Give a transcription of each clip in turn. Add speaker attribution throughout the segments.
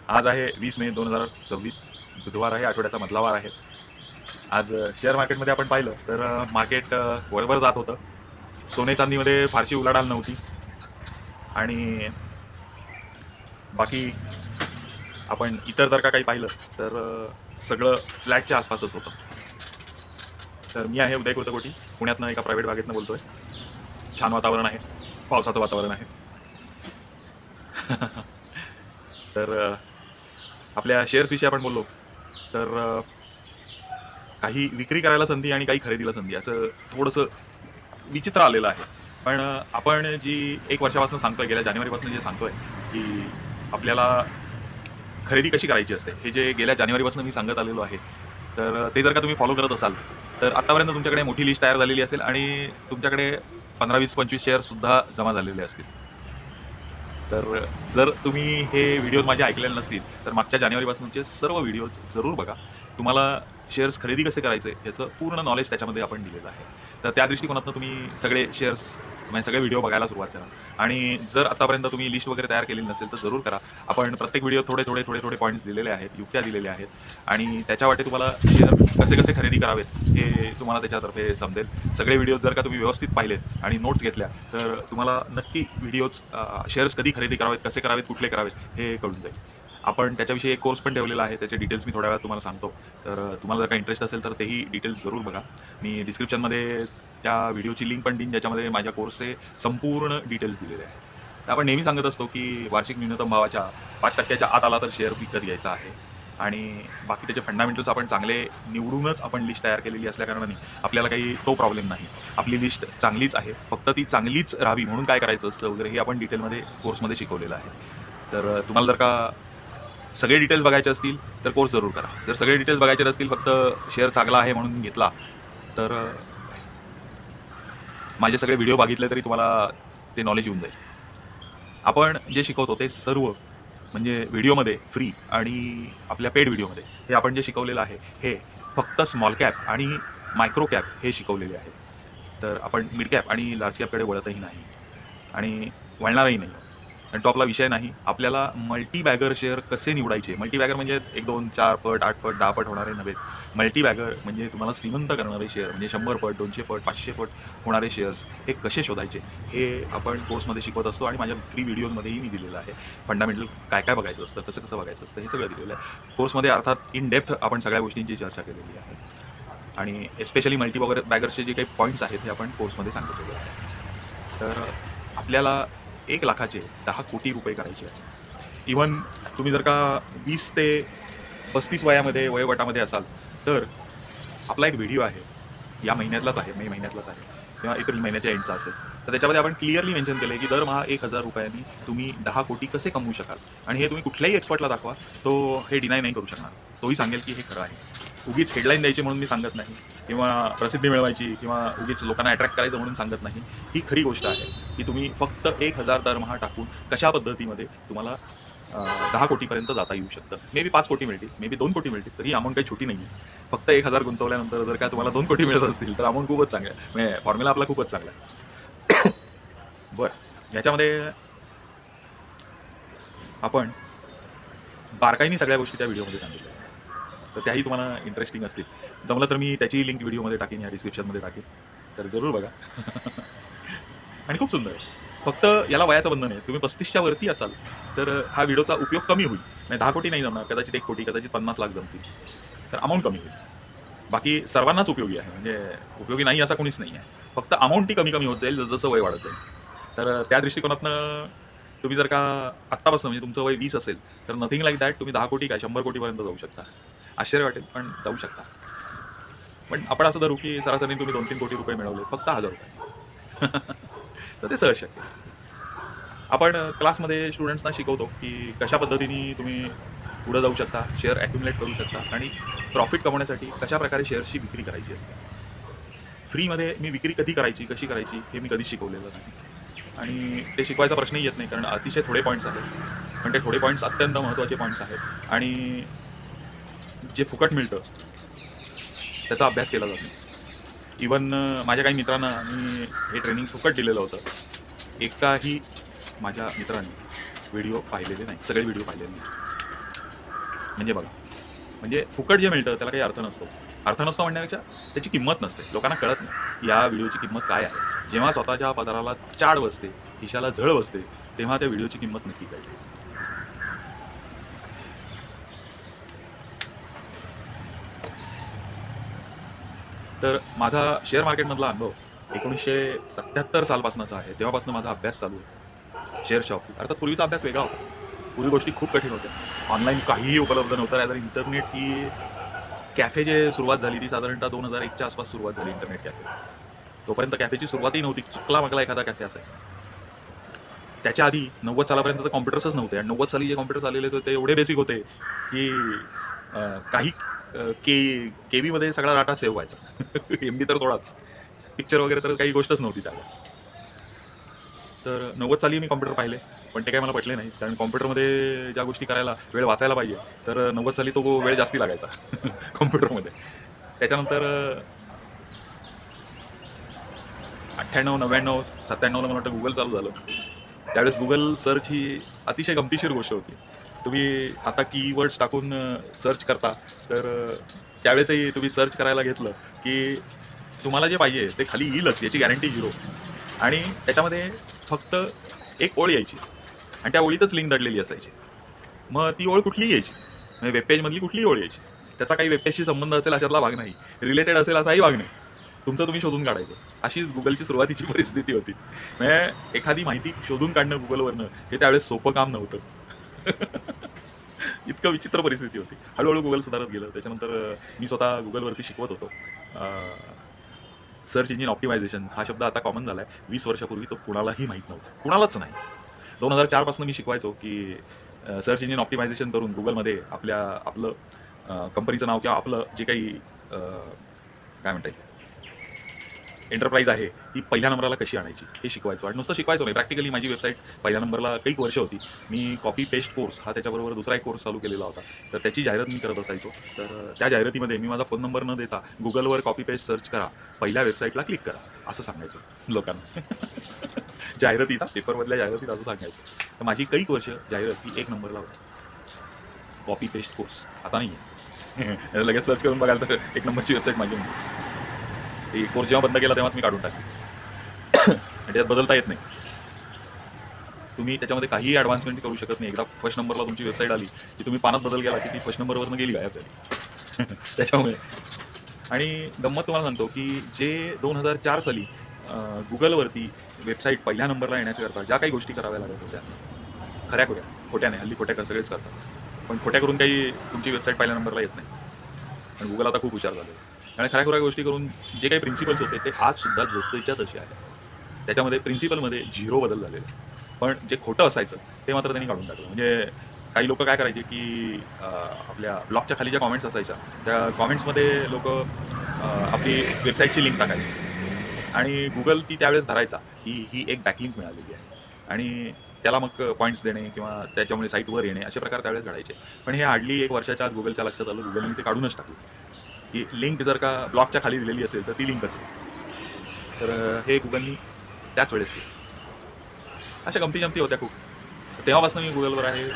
Speaker 1: आज आहे 20 मे 2026, बुधवार आहे, आठवड्याचा मधला वार आहे. आज शेअर मार्केटमध्ये आपण पाहिलं तर मार्केट वरवर जात होतं. सोने चांदीमध्ये फारशी उलाढाल नव्हती आणि बाकी आपण इतर जर का काही पाहिलं तर सगळं फ्लॅटच्या आसपासच होतं. तर मी आहे उदय कुर्तकोटी, पुण्यातनं एका प्रायव्हेट बागेतनं बोलतोय. छान वातावरण आहे, पावसाचं वातावरण आहे. तर आपल्या शेअर्सविषयी आपण बोललो तर काही विक्री करायला संधी आणि काही खरेदीला संधी असं थोडंसं विचित्र आलेलं आहे. पण आपण जी 1 वर्षापासून सांगतोय, गेल्या जानेवारीपासून जे सांगतोय की आपल्याला खरेदी कशी करायची असते, हे जे गेल्या जानेवारीपासून मी सांगत आलेलो आहे, तर ते जर का तुम्ही फॉलो करत असाल तर आत्तापर्यंत तुमच्याकडे मोठी लिस्ट तयार झालेली असेल आणि तुमच्याकडे 15, 20, 25 शेअर्ससुद्धा जमा झालेले असतील. तर जर तुम्ही हे व्हिडिओज माझे ऐकलेले नसतील तर मागच्या जानेवारीपासूनचे सर्व व्हिडिओज जरूर बघा. तुम्हाला शेअर्स खरेदी कसे करायचे याचं पूर्ण नॉलेज त्याच्यामध्ये आपण दिलेलं आहे. तर त्या दृष्टिकोनातून तुम्ही सगळे शेअर्स म्हणजे सगळे व्हिडिओ बघायला सुरुवात करा. आणि जर आतापर्यंत तुम्ही लिस्ट वगैरे तयार केलेली नसेल तर जरूर करा. आपण प्रत्येक व्हिडिओ थोडे पॉईंट्स दिलेले आहेत, युक्त्या दिलेल्या आहेत आणि त्याच्या वाटे तुम्हाला शेअर कसे कसे खरेदी करावेत हे तुम्हाला त्याच्यातर्फे समजेल. सगळे व्हिडिओ जर का तुम्ही व्यवस्थित पाहिलेत आणि नोट्स घेतल्या तर तुम्हाला नक्की व्हिडिओज शेअर्स कधी खरेदी करावेत, कसे करावेत, कुठले करावेत हे कळून जाईल. आपण त्याच्याविषयी एक कोर्स पण ठेवलेला आहे, त्याचे डिटेल्स मी थोड्या वेळात तुम्हाला सांगतो. तर तुम्हाला जर का इंटरेस्ट असेल तर तेही डिटेल्स जरूर बघा. मी डिस्क्रिप्शनमध्ये त्या व्हिडिओची लिंक पण देईन ज्याच्यामध्ये माझ्या कोर्सचे संपूर्ण डिटेल्स दिलेले आहेत. तर आपण नेहमी सांगत असतो की वार्षिक न्यूनतम भावाच्या 5% आत आला तर शेअर विकत घ्यायचा आहे आणि बाकी त्याचे फंडामेंटल्स आपण चांगले निवडूनच आपण लिस्ट तयार केलेली असल्याकारणाने आपल्याला काही तो प्रॉब्लेम नाही. आपली लिस्ट चांगलीच आहे, फक्त ती चांगलीच राहावी म्हणून काय करायचं असतं वगैरे हे आपण डिटेलमध्ये कोर्समध्ये शिकवलेलं आहे. तर तुम्हाला जर का सगळे डिटेल्स बघायचे असतील तर कोर्स जरूर करा. जर सगळे डिटेल्स बघायचे नसतील, फक्त शेअर चांगला आहे म्हणून घेतला तर माझे सगळे व्हिडिओ बघितले तरी तुम्हाला ते नॉलेज येऊन जाईल. आपण जे शिकवतो ते सर्व म्हणजे व्हिडिओमध्ये फ्री आणि आपल्या पेड व्हिडिओमध्ये हे आपण जे शिकवलेलं आहे हे फक्त स्मॉल कॅप आणि मायक्रो कॅप हे शिकवलेले आहे. तर आपण मिड कॅप आणि लार्ज कॅपकडे वळतही नाही आणि वळणारही नाही. आणि तो आपला विषय नाही. आपल्याला मल्टी बॅगर शेअर कसे निवडायचे. मल्टी बॅगर म्हणजे 1, 2, 4 पट, 8 पट, 10 पट होणारे नव्हेत. मल्टी बॅगर म्हणजे तुम्हाला श्रीमंत करणारे शेअर म्हणजे 100 पट, 200 पट, 500 पट होणारे शेअर्स हे कसे शोधायचे हे आपण कोर्समध्ये शिकवत असतो आणि माझ्या फ्री व्हिडिओजमध्येही मी दिलेलं आहे. फंडामेंटल काय काय बघायचं असतं, कसं कसं बघायचं असतं हे सगळं दिलेलं आहे. कोर्समध्ये अर्थात इन डेप्थ आपण सगळ्या गोष्टींची चर्चा केलेली आहे आणि एस्पेशली मल्टी बॅगर्सचे जे काही पॉईंट्स आहेत हे आपण कोर्समध्ये सांगितलेले आहे. तर आपल्याला 1 लाखाचे 10 कोटी रुपये करायचे आहेत. इव्हन तुम्ही जर का 20 ते 35 वयोगटामध्ये असाल तर आपला एक व्हिडिओ आहे, या महिन्यातलाच आहे, मे महिन्यातलाच आहे किंवा एप्रिल महिन्याच्या एंडचा असेल. तर त्याच्यामध्ये आपण क्लिअरली मेन्शन केलं आहे की दरमहा 1,000 रुपयांनी तुम्ही 10 कोटी कसे कमवू शकाल आणि हे तुम्ही कुठल्याही एक्सपर्टला दाखवा, तो हे डिनाय नाही करू शकणार. तोही सांगेल की हे खरं आहे. उगीच हेडलाईन द्यायची म्हणून मी सांगत नाही किंवा प्रसिद्धी मिळवायची किंवा उगीच लोकांना अट्रॅक्ट करायचं म्हणून सांगत नाही. ही खरी गोष्ट आहे की तुम्ही फक्त 1,000 दरमहा टाकून कशा पद्धतीमध्ये तुम्हाला 10 कोटीपर्यंत जाता येऊ शकतं. मे बी 5 कोटी मिळतील, मे बी 2 कोटी मिळतील, तरी अमाऊंट काही छोटी नाही आहे. फक्त 1,000 गुंतवल्यानंतर जर का तुम्हाला 2 कोटी मिळत असतील तर अमाऊंट खूपच चांगला आहे. म्हणजे फॉर्म्युला आपला खूपच चांगला आहे. बरं, याच्यामध्ये आपण बारकाईने सगळ्या गोष्टी त्या व्हिडिओमध्ये सांगितल्या आहेत. तर त्याही तुम्हाला इंटरेस्टिंग असतील. जमलं तर मी त्याची लिंक व्हिडिओमध्ये टाकेन, या डिस्क्रिप्शनमध्ये टाकेन. तर जरूर बघा. आणि खूप सुंदर आहे. फक्त याला वयाचं बंधन आहे. तुम्ही 35च्या वरती असाल तर हा व्हिडिओचा उपयोग कमी होईल. म्हणजे 10 कोटी नाही जमणार, कदाचित 1 कोटी, कदाचित 50 लाख जमतील. तर अमाऊंट कमी होईल. बाकी सर्वांनाच उपयोगी आहे, म्हणजे उपयोगी नाही असा कोणीच नाही आहे. फक्त अमाऊंट ती कमी कमी होत जाईल जसं वय वाढत जाईल. तर त्या दृष्टिकोनातनं तुम्ही जर का आत्तापासून म्हणजे तुमचं वय 20 असेल तर नथिंग लाईक दॅट तुम्ही 10 कोटी काय 100 कोटीपर्यंत जाऊ शकता. आश्चर्य वाटेल पण जाऊ शकता. पण आपण असं धरू की सरासरी तुम्ही 2-3 कोटी रुपये मिळवले फक्त 1,000 रुपये. तर ते सहज शक्य आहे. आपण क्लासमध्ये स्टुडंट्सना शिकवतो की कशा पद्धतीने तुम्ही पुढे जाऊ शकता, शेअर ॲक्युमुलेट करू शकता आणि प्रॉफिट कमवण्यासाठी कशा प्रकारे शेअर्सची विक्री करायची असते. फ्रीमध्ये मी विक्री कधी करायची, कशी करायची हे मी कधीच शिकवलेलं नाही आणि ते शिकवायचा प्रश्नही येत नाही, कारण अतिशय थोडे पॉईंट्स आहेत. पण ते थोडे पॉईंट्स अत्यंत महत्त्वाचे पॉईंट्स आहेत आणि जे फुकट मिळतं त्याचा अभ्यास केला जातो. इवन माझ्या काही मित्रांना मी हे ट्रेनिंग फुकट दिलेलं होतं. एकाही माझ्या मित्रांनी व्हिडिओ पाहिलेले नाही, सगळे व्हिडिओ पाहिलेले नाही. म्हणजे बघा, म्हणजे फुकट जे मिळतं त्याला काही अर्थ नसतो म्हणण्यापेक्षा त्याची किंमत नसते. लोकांना कळत नाही या व्हिडिओची किंमत काय आहे. जेव्हा स्वतःच्या पदराला चाड बसते, खिशाला झळ बसते, तेव्हा त्या व्हिडिओची किंमत नक्की कळते. तर माझा शेअर मार्केटमधला अनुभव 1977 सालपासूनचा आहे. तेव्हापासून माझा अभ्यास चालू आहे शेअर्सच्या बाबतीत. अर्थात पूर्वीचा अभ्यास वेगळा होता. पूर्वी गोष्टी खूप कठीण होत्या. ऑनलाईन काहीही उपलब्ध नव्हतं. रादर इंटरनेट ही कॅफे जे सुरुवात झाली ती साधारणतः 2001च्या आसपास सुरुवात झाली इंटरनेट कॅफे. तोपर्यंत कॅफेची सुरुवातही नव्हती. चुकला-मागला एखादा कॅफे असायचा. त्याच्या आधी 90 सालापर्यंत तर कॉम्प्युटर्सच नव्हते आणि 90 साली जे कॉम्प्युटर्स आलेले होते ते एवढे बेसिक होते की काही केबीमध्ये सगळा डाटा सेव्ह व्हायचा. एमबी तर सोडाच. पिक्चर वगैरे तर काही गोष्टच नव्हती त्यावेळेस. तर 90 साली मी कॉम्प्युटर पाहिले, पण ते काही मला पटले नाही. कारण कॉम्प्युटरमध्ये ज्या गोष्टी करायला वेळ वाचायला पाहिजे, तर 90 साली तो वेळ जास्ती लागायचा कॉम्प्युटरमध्ये. त्याच्यानंतर 98, 99, 97ला मला वाटतं गुगल चालू झालं. त्यावेळेस गुगल सर्च ही अतिशय गमतीशीर गोष्ट होती. तुम्ही आता कीवर्ड्स टाकून सर्च करता, तर त्यावेळेसही तुम्ही सर्च करायला घेतलं की तुम्हाला जे पाहिजे ते खाली येईलच याची गॅरंटी 0. आणि त्याच्यामध्ये फक्त एक ओळ यायची आणि त्या ओळीतच लिंक दडलेली असायची. मग ती ओळ कुठलीही यायची, म्हणजे वेबपेजमधली कुठलीही ओळ यायची. त्याचा काही वेबपेजशी संबंध असेल अशातला भाग नाही, रिलेटेड असेल असाही भाग नाही. तुमचं तुम्ही शोधून काढायचं. अशीच गुगलची सुरुवातीची परिस्थिती होती. म्हणजे एखादी माहिती शोधून काढणं गुगलवरनं हे त्यावेळेस सोपं काम नव्हतं. इतकं विचित्र परिस्थिती होती. हळूहळू गुगल सुधारत गेलं. त्याच्यानंतर मी स्वतः गुगलवरती शिकवत होतो. सर्च इंजिन ऑप्टिमायझेशन हा शब्द आता कॉमन झाला आहे. 20 वर्षापूर्वी तो कुणालाही माहीत नव्हता. कुणालाच नाही. 2004 पासून मी शिकवायचो की सर्च इंजिन ऑप्टिमायझेशन करून गुगलमध्ये आपलं कंपनीचं नाव किंवा आपलं जे काही काय म्हणता येईल एंटरप्राइज आहे ती पहिल्या नंबरला कशी आणायची हे शिकवायचो. आणि नुसतं शिकवायचो नाही, प्रॅक्टिकली माझी वेबसाईट पहिल्या नंबरला काही वर्ष होती. मी कॉपी पेस्ट कोर्स हा त्याच्याबरोबर दुसरा एक कोर्स चालू केलेला होता. तर त्याची जाहिरात मी करत असायचो. तर त्या जाहिरातीमध्ये मी माझा फोन नंबर न देता गुगलवर कॉपी पेस्ट सर्च करा, पहिल्या वेबसाईटला क्लिक करा असं सांगायचं लोकांना. जाहिरातीत पेपरमधल्या जाहिरातीत असं सांगायचं. तर माझी काही वर्ष जाहिरात ही 1 नंबरला होती. कॉपी पेस्ट कोर्स आता नाही आहे. लगेच सर्च करून बघाल तर 1 नंबरची वेबसाईट माझी म्हणते. ते कोर्स जेव्हा बंद केला तेव्हाच मी काढून टाकली. त्याच्यात बदलता येत नाही. तुम्ही त्याच्यामध्ये काहीही ॲडव्हान्समेंट करू शकत नाही. एकदा फर्स्ट नंबरला तुमची वेबसाईट आली की तुम्ही पानात बदल केला की ती फर्स्ट नंबरवरनं गेली गायब झाली. त्याच्यामुळे आणि गंमत तुम्हाला सांगतो की जे 2004 साली गुगलवरती वेबसाईट पहिल्या नंबरला येण्याच्याकरता ज्या काही गोष्टी कराव्या लागत होत्या खऱ्या खोट्या नाही, हल्ली खोट्या सगळेच करतात, पण खोट्या करून काही तुमची वेबसाईट पहिल्या नंबरला येत नाही. आणि गुगल आता खूप हुशार झालं आणि खऱ्या गोष्टी करून जे काही प्रिन्सिपल्स होते ते आजसुद्धा जसेच्या तसे आहे. त्याच्यामध्ये प्रिन्सिपलमध्ये 0 बदल झालेले. पण जे खोटं असायचं ते मात्र त्यांनी काढून टाकलं. म्हणजे काही लोक काय करायचे की आपल्या ब्लॉगच्या खाली ज्या कॉमेंट्स असायच्या त्या कॉमेंट्समध्ये लोक आपली वेबसाईटची लिंक टाकायची आणि गुगल ती त्यावेळेस धरायचा ही एक बॅकलिंक मिळालेली आहे आणि त्याला मग पॉईंट्स देणे किंवा त्याच्यामुळे साईटवर येणे असे प्रकार त्यावेळेस घडायचे. पण हे हार्डली 1 वर्षाच्या आत गुगलच्या लक्षात आलं, गुगलने ते काढूनच टाकलं की लिंक जर का ब्लॉगच्या खाली दिलेली असेल तर ती लिंकच आहे. तर हे गुगलनी त्याच वेळेस केलं. अशा गमती होत्या खूप. तेव्हापासून मी गुगलवर आहे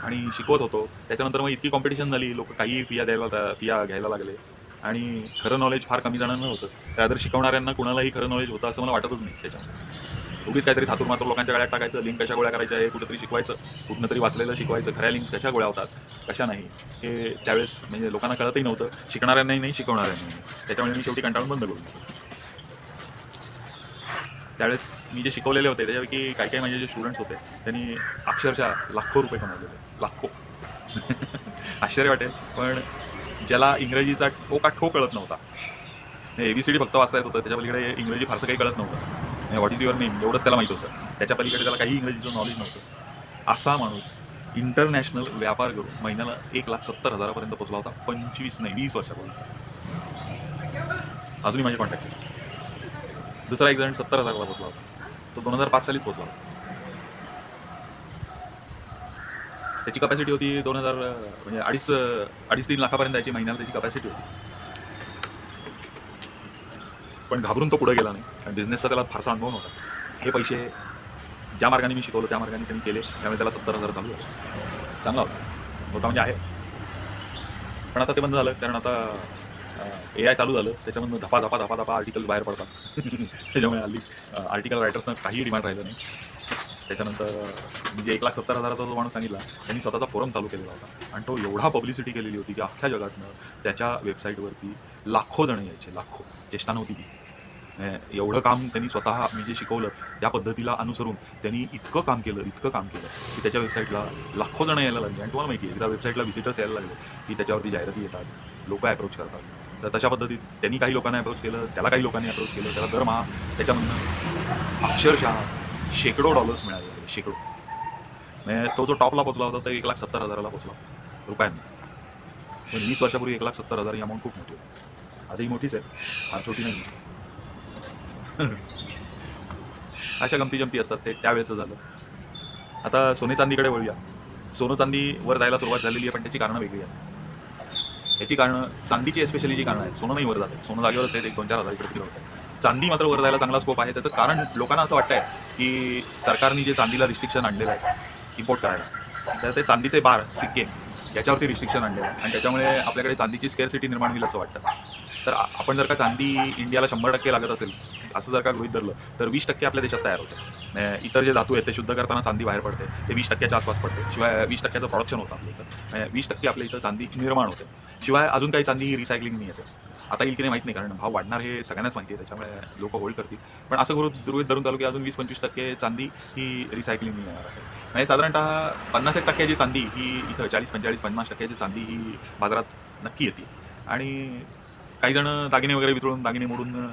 Speaker 1: आणि शिकवत होतो. त्याच्यानंतर मग इतकी कॉम्पिटिशन झाली, लोक काहीही फिया घ्यायला लागले आणि खरं नॉलेज फार कमी जणांना होतं. त्यानंतर शिकवणाऱ्यांना कुणालाही खरं नॉलेज होतं असं मला वाटतच नाही. त्याच्यामुळे उगीच काहीतरी थातूरमातूर लोकांच्या गळ्यात टाकायचं, लिंक कशा गोळ्या करायच्या हे कुठेतरी शिकवायचं, कुठनं तरी वाचलेलं शिकवायचं, खऱ्या लिंक्स कशा गोळ्या होतात कशा नाही हे त्यावेळेस म्हणजे लोकांना कळतही नव्हतं, शिकणाऱ्यांनाही नाही, शिकवणाऱ्यांनाही नाही. त्याच्यामुळे मी शेवटी कंटाळून बंद करून दिलं. त्यावेळेस मी जे शिकवलेले होते त्याच्यापैकी काही माझे जे स्टुडंट्स होते त्यांनी अक्षरशः लाखो रुपये कमवलेले, लाखो. आश्चर्य वाटेल, पण ज्याला इंग्रजीचा ठो कळत नव्हता, ABCD फक्त वाचता येत होतं, त्याच्या पलीकडे इंग्रजी फारसं काही कळत नव्हतं, व्हॉट इज युअर नेम एवढंच त्याला माहीत होतं, त्याच्या पलीकडे त्याला काही इंग्रजीचं नॉलेज नव्हतं, असा माणूस इंटरनॅशनल व्यापार करून महिन्याला 1,70,000 पोहोचला होता. 25 नाही 20 वर्षापूर्वी. अजूनही माझे कॉन्टॅक्ट आहेत. दुसरा एक जण 70,000ला पोहोचला होता, तो 2005 सालीच पोहोचला होता. त्याची कपॅसिटी होती 2000 म्हणजे 2.5-3 लाखापर्यंत जायची महिन्याला त्याची कपॅसिटी होती. पण घाबरून तो पुढे गेला नाही, कारण बिझनेसचा त्याला फारसा अनुभव नव्हता. हे पैसे ज्या मार्गाने मी शिकवलं त्या मार्गाने त्यांनी केले, त्यामुळे त्याला 70,000 चालू होते. चांगला होता म्हणजे आहे. पण आता ते बंद झालं, कारण आता AI चालू झालं. त्याच्यामधनं धपा, धपा, धपा, धपा आर्टिकल्स बाहेर पडतात. त्याच्यामुळे हल्ली आर्टिकल रायटर्सना काही डिमांड राहिलं नाही. त्याच्यानंतर म्हणजे 1,70,000चा जो माणूस सांगितला, त्यांनी स्वतःचा फोरम चालू केलेला होता आणि तो एवढा पब्लिसिटी केलेली होती की अख्ख्या जगातनं त्याच्या वेबसाईटवरती लाखो जण यायचे, लाखो. चेष्टा नव्हती ती. एवढं काम त्यांनी स्वतः मी जे शिकवलं त्या पद्धतीला अनुसरून त्यांनी इतकं काम केलं की त्याच्या वेबसाईटला लाखो जण यायला लागली. आणि तुम्हाला माहिती आहे, एकदा वेबसाईटला व्हिजिटर्स यायला लागले की त्याच्यावरती जाहिराती येतात, लोक अप्रोच करतात. तर तशा पद्धतीत त्यांनी काही लोकांना अप्रोच केलं, त्याला काही लोकांनी अप्रोच केलं, त्याला दरमहा त्याच्यामधनं अक्षरशः शेकडो डॉलर्स मिळाले लागले, शेकडो. म्हणजे तो जो टॉपला पोचला होता तर 1,70,000ला पोचला रुपयांनी. पण 20 वर्षापूर्वी 1,70,000 ही अमाऊंट खूप मोठी होती. आजही मोठीच आहे, फार छोटी नाही. अशा गमती जमती असतात, ते त्यावेळेचं झालं. आता सोने चांदीकडे वळूया. सोनं चांदी वर जायला सुरुवात झालेली आहे, पण त्याची कारणं वेगळी आहेत. याची कारणं चांदीची एस्पेशली जी कारणं आहेत, सोनं नाही वर जात आहे, सोनं जागेवरच आहे, 1-2-4 हजार इकडे तिकडे होत आहे. चांदी मात्र वर जायला चांगला स्कोप आहे. त्याचं कारण लोकांना असं वाटतंय की सरकारने जे चांदीला रिस्ट्रिक्शन आणलेलं आहे इम्पोर्ट करायला, तर ते चांदीचे बार, सिक्के याच्यावरती रिस्ट्रिक्शन आणलेलं आहे आणि त्याच्यामुळे आपल्याकडे चांदीची स्केअरसिटी निर्माण होईल असं वाटतं. तर आपण जर का चांदी इंडियाला 100% लागत असेल असं जर का गृहीत धरलं, तर 20% आपल्या देशात तयार होतं. इतर जे धातू आहेत ते शुद्ध करताना चांदी बाहेर पडते, ते 20%च्या आसपास पडते. शिवाय 20%चं प्रोडक्शन होतं आपल्या इथं. 20% आपल्या इथं चांदी निर्माण होते. शिवाय अजून काही चांदी रिसायकलिंग येते. आता येईल की नाही माहीत नाही, कारण भाव वाढणार हे सगळ्यांनाच माहिती आहे, त्याच्यामुळे लोक होल्ड करतील. पण असं गृहीत धरून चालू की अजून 20-25% चांदी ही रिसायकलिंग येणार आहे. म्हणजे साधारणतः 50% जी चांदी ही इथं 40-45-50% चांदी ही बाजारात नक्की येते. आणि काही जण दागिने वगैरे वितळून, दागिने मोडून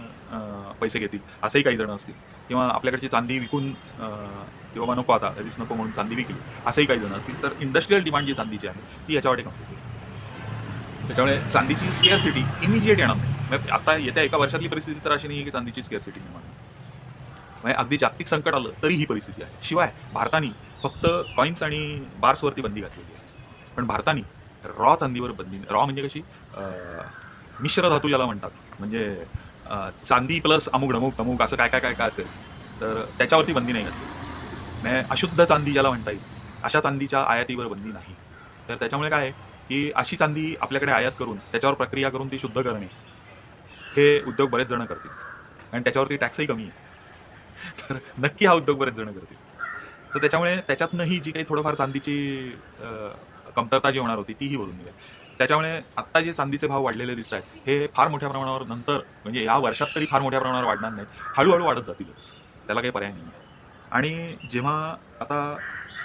Speaker 1: पैसे घेतील, असंही काही जण असतील. किंवा आपल्याकडची चांदी विकून की बाबा नको आता, कधीच नको म्हणून चांदी विकली, असंही काही जण असतील. तर इंडस्ट्रियल डिमांड जी चांदीची आहे ती याच्यावर कमी. त्याच्यामुळे चांदीची स्केअरसिटी इमिजिएट येणार नाही. म्हणजे आता येत्या एका वर्षातली परिस्थिती तर अशी नाही की चांदीची स्केअरसिटी निर्माण होईल. म्हणजे अगदी जागतिक संकट आलं तरी ही परिस्थिती आहे. शिवाय भारताने फक्त कॉईन्स आणि बार्सवरती बंदी घातलेली आहे, पण भारताने रॉ चांदीवर बंदी. रॉ म्हणजे कशी, मिश्र धातू ज्याला म्हणतात, म्हणजे चांदी प्लस अमुक ढमुक तमुक असं काय काय काय काय असेल, तर त्याच्यावरती बंदी नाही घातली. म्हणजे अशुद्ध चांदी ज्याला म्हणता येईल, अशा चांदीच्या आयातीवर बंदी नाही. तर त्याच्यामुळे काय आहे की अशी चांदी आपल्याकडे आयात करून त्याच्यावर प्रक्रिया करून ती शुद्ध करणे, हे उद्योग बरेच जण करतील आणि त्याच्यावरती टॅक्सही कमी आहे. तर नक्की हा उद्योग बरेच जण करतील. तर त्याच्यामुळे त्याच्यातनंही जी काही थोडंफार चांदीची कमतरता जी होणार होती तीही भरून निघेल. त्याच्यामुळे आत्ता जे चांदीचे भाव वाढलेले दिसत आहेत, हे फार मोठ्या प्रमाणावर नंतर, म्हणजे या वर्षात तरी फार मोठ्या प्रमाणावर वाढणार नाहीत, हळूहळू वाढत जातीलच. त्याला काही पर्याय नाही. आणि जेव्हा आता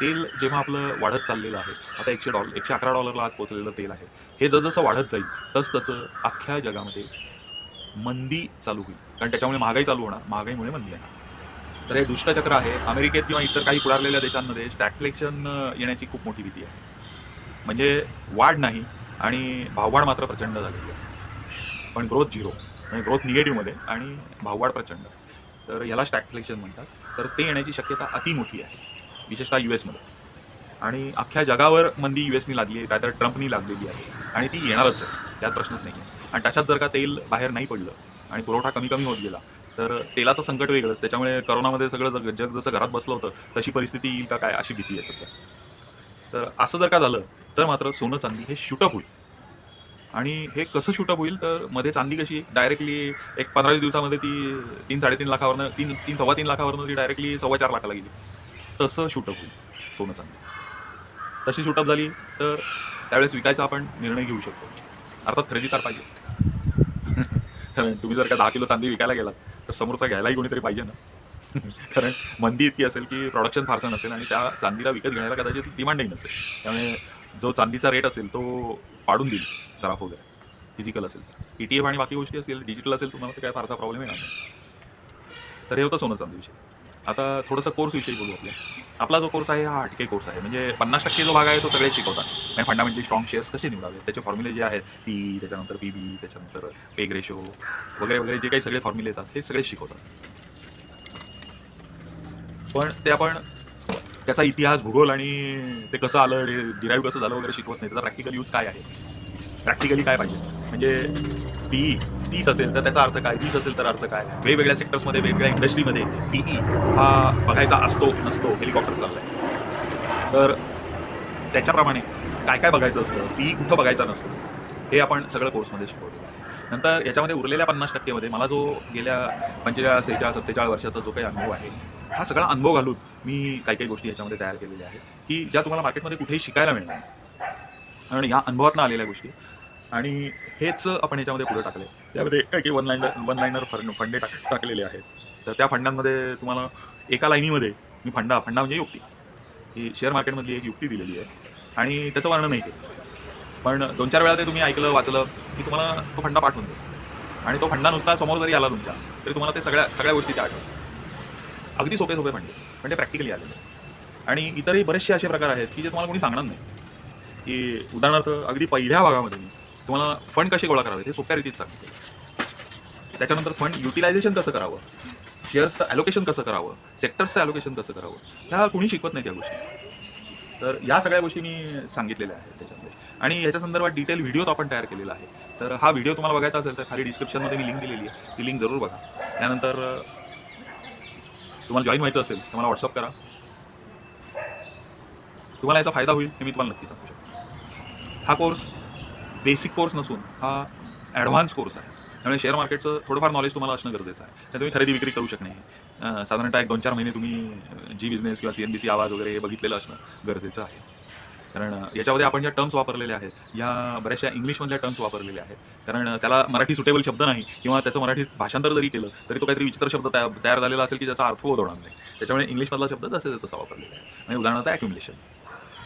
Speaker 1: तेल जेव्हा आपलं वाढत चाललेलं आहे, आता $111 आज पोहोचलेलं तेल आहे, हे जसजसं वाढत जाईल तसतसं अख्ख्या जगामध्ये मंदी चालू होईल. कारण त्याच्यामुळे महागाई चालू होणार, महागाईमुळे मंदी येणार. तर हे दुष्टचक्र आहे. अमेरिकेत किंवा इतर काही पुढारलेल्या देशांमध्ये स्टॅगफ्लेशन येण्याची खूप मोठी भीती आहे. म्हणजे वाढ नाही आणि भाववाढ मात्र प्रचंड झालेली आहे, पण ग्रोथ झिरो, म्हणजे ग्रोथ निगेटिव्हमध्ये आणि भाववाढ प्रचंड. तर याला स्टॅगफ्लेशन म्हणतात. तर ते येण्याची शक्यता अति मोठी आहे, विशेषतः US मध्ये. आणि अख्ख्या जगावर मंदी USनी लागली आहे, काय तर ट्रम्पनी लागलेली आहे आणि ती येणारच आहे, त्यात प्रश्नच नाही आहे. आणि तशात जर का तेल बाहेर नाही पडलं आणि पुरवठा कमी कमी होत गेला, तर तेलाचं संकट वेगळंच. त्याच्यामुळे करोनामध्ये सगळं जग जसं घरात बसलं होतं तशी परिस्थिती येईल का काय, अशी भीती आहे सध्या. तर असं जर का झालं तर मात्र सोनं चांदी हे शूटअप होईल. आणि हे कसं शूटअप होईल, तर मध्ये चांदी कशी डायरेक्टली एक 15 दिवसामध्ये ती 3-3.5 लाखावरनं 3-3.25 लाखावरनं ती डायरेक्टली 4.25 लाखाला गेली, तसं शूटअप होईल सोनं चांदी. तशी शूटअप झाली तर त्यावेळेस विकायचा आपण निर्णय घेऊ शकतो. अर्थात खरेदीदार पाहिजे. कारण तुम्ही जर का 10 किलो चांदी विकायला गेलात तर समोरचा घ्यायलाही कोणीतरी पाहिजे ना. कारण मंदी इतकी असेल की प्रोडक्शन फारसं नसेल आणि त्या चांदीला विकत घेण्याला कदाचित डिमांडही नसेल. त्यामुळे जो चांदीचा रेट असेल तो पाडून देईल सराफ वगैरे, फिजिकल असेल तर. ETF आणि बाकी गोष्टी असतील, डिजिटल असेल, तुम्हाला तर काय फारसा प्रॉब्लेम येणार नाही. तर हे होतं सोनं चांदीविषयी. आता थोडंसं कोर्सविषयी बोलू. आपला जो कोर्स आहे हा हटके कोर्स आहे. म्हणजे 50% जो भाग आहे तो सगळे शिकवतात. म्हणजे फंडामेंटली स्ट्रॉंग शेअर्स कसे निवडावे, त्याचे फॉर्म्युले जे आहेत, PE, त्याच्यानंतर PB, त्याच्यानंतर पेग रेशो वगैरे वगैरे, जे काही सगळे फॉर्म्युले येतात हे सगळे शिकवतात. पण ते आपण त्याचा इतिहास, भूगोल आणि ते कसं आलं, डिराईव्ह कसं झालं वगैरे शिकवत नाही. त्याचा प्रॅक्टिकल यूज काय आहे, प्रॅक्टिकली काय पाहिजे. म्हणजे PE 30 असेल तर त्याचा अर्थ काय, 20 असेल तर अर्थ काय, वेगवेगळ्या सेक्टर्समध्ये, वेगवेगळ्या इंडस्ट्रीमध्ये PE हा बघायचा असतो नसतो. हेलिकॉप्टर चाललाय तर त्याच्याप्रमाणे काय काय बघायचं असतं, पी कुठं बघायचा नसतो, हे आपण सगळं कोर्समध्ये शिकवलेलं आहे. नंतर याच्यामध्ये उरलेल्या 50% मध्ये मला जो गेल्या 45, 46, 47 वर्षाचा जो काही अनुभव आहे, हा सगळा अनुभव घालून मी काही गोष्टी याच्यामध्ये तयार केलेल्या आहेत, की ज्या तुम्हाला मार्केटमध्ये कुठेही शिकायला मिळणार नाही. आणि ह्या अनुभवातनं आलेल्या गोष्टी आणि हेच आपण याच्यामध्ये पुढे टाकले. त्यामध्ये काही काही वन लाईनर फंडे टाकलेले आहेत. तर त्या फंडांमध्ये तुम्हाला एका लाईनीमध्ये मी फंडा म्हणजे युक्ती, ही शेअर मार्केटमधली एक युक्ती दिलेली आहे आणि त्याचं वर्णनही केलं. पण 2-4 वेळा ते तुम्ही ऐकलं, वाचलं, की तुम्हाला तो फंडा पाठ होऊन जाईल आणि तो फंडा नुसता समोर जरी आला तुमच्या, तरी तुम्हाला ते सगळ्या गोष्टी त्या आठवतात. अगदी सोपे फंडे, पण ते प्रॅक्टिकली आलेले. आणि इतरही बरेचसे असे प्रकार आहेत, की जे तुम्हाला कोणी सांगणार नाही. की उदाहरणार्थ अगदी पहिल्या भागामध्ये मी तुम्हाला फंड कसे गोळा करावे ते सोप्या रीतीत सांगितलं. त्याच्यानंतर फंड युटिलायझेशन कसं करावं, शेअर्सचं ॲलोकेशन कसं करावं, सेक्टर्सचं ॲलोकेशन कसं करावं, ह्या कोणी शिकवत नाही त्या गोष्टी. तर या सगळ्या गोष्टी मी सांगितलेल्या आहेत त्याच्यामध्ये आणि ह्याच्या संदर्भात डिटेल व्हिडिओज आपण तयार केलेला आहे. तर हा व्हिडिओ तुम्हाला बघायचा असेल तर खाली डिस्क्रिप्शनमध्ये मी लिंक दिलेली आहे, ती लिंक जरूर बघा. त्यानंतर तुम्हाला जॉईन व्हायचं असेल तर मला व्हॉट्सअप करा. तुम्हाला याचा फायदा होईल हे मी तुम्हाला नक्की सांगू शकतो. हा कोर्स बेसिक कोर्स नसून हा ॲडव्हान्स कोर्स आहे. त्यामुळे शेअर मार्केटचं थोडंफार नॉलेज तुम्हाला असणं गरजेचं आहे. तर तुम्ही खरेदी विक्री करू शकणे, साधारणतः 1-2-4 महिने तुम्ही जी बिझनेस किंवा CNBC आवाज वगैरे हे बघितलेलं असणं गरजेचं आहे. कारण याच्यामध्ये आपण ज्या टर्म्स वापरलेल्या आहेत, या बऱ्याचशा इंग्लिशमधल्या टर्म्स वापरलेल्या आहेत. कारण त्याला मराठी सुटेबल शब्द नाही किंवा त्याचं मराठीत भाषांतर जरी केलं तरी तो काहीतरी विचित्र शब्द तयार झालेला असेल की ज्याचा अर्थबोध होणार नाही. त्याच्यामुळे इंग्लिशमधला शब्द जसे तसा वापरलेला आहे. म्हणजे उदाहरणार्थ ॲक्युम्युलेशन.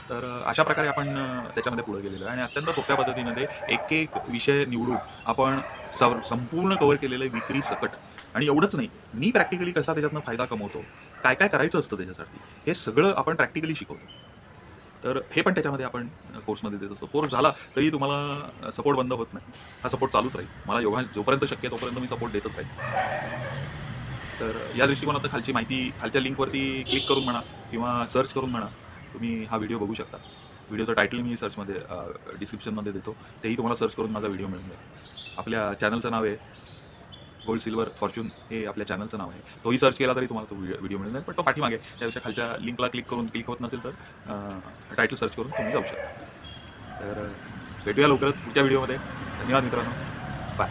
Speaker 1: तर अशा प्रकारे आपण त्याच्यामध्ये पुढे गेलेलो आहे आणि अत्यंत सोप्या पद्धतीमध्ये एक विषय निवडून आपण संपूर्ण कव्हर केलेलं आहे विक्री सकट. आणि एवढंच नाही, मी प्रॅक्टिकली कसा त्याच्यातनं फायदा कमवतो, काय काय करायचं असतं त्याच्यासाठी, हे सगळं आपण प्रॅक्टिकली शिकवतो. तर हे पण त्याच्यामध्ये आपण कोर्समध्ये देत असतो. कोर्स झाला तरी तुम्हाला सपोर्ट बंद होत नाही, हा सपोर्ट चालूच राहील. मला जोपर्यंत शक्य आहे तोपर्यंत मी सपोर्ट देतच राहील. तर या दृष्टिकोनातून खालची माहिती खालच्या लिंकवरती क्लिक करून म्हणा किंवा सर्च करून म्हणा तुम्ही हा व्हिडिओ बघू शकता. व्हिडिओचं टायटल मी सर्चमध्ये डिस्क्रिप्शनमध्ये देतो, तेही तुम्हाला सर्च करून माझा व्हिडिओ मिळून जाईल. आपल्या चॅनलचं नाव आहे गोल्ड सिल्वर फॉर्च्यून, हे आपल्या चॅनलचं नाव आहे. तोही सर्च केला तरी तुम्हाला तो व्हिडिओ मिळून जाईल. पण तो पाठीमागे त्यापेक्षा खालच्या लिंकला क्लिक होत नसेल तर टायटल सर्च करून तुम्ही जाऊ शकता. तर भेटूया लवकरच पुढच्या व्हिडिओमध्ये. धन्यवाद मित्रांनो, बाय.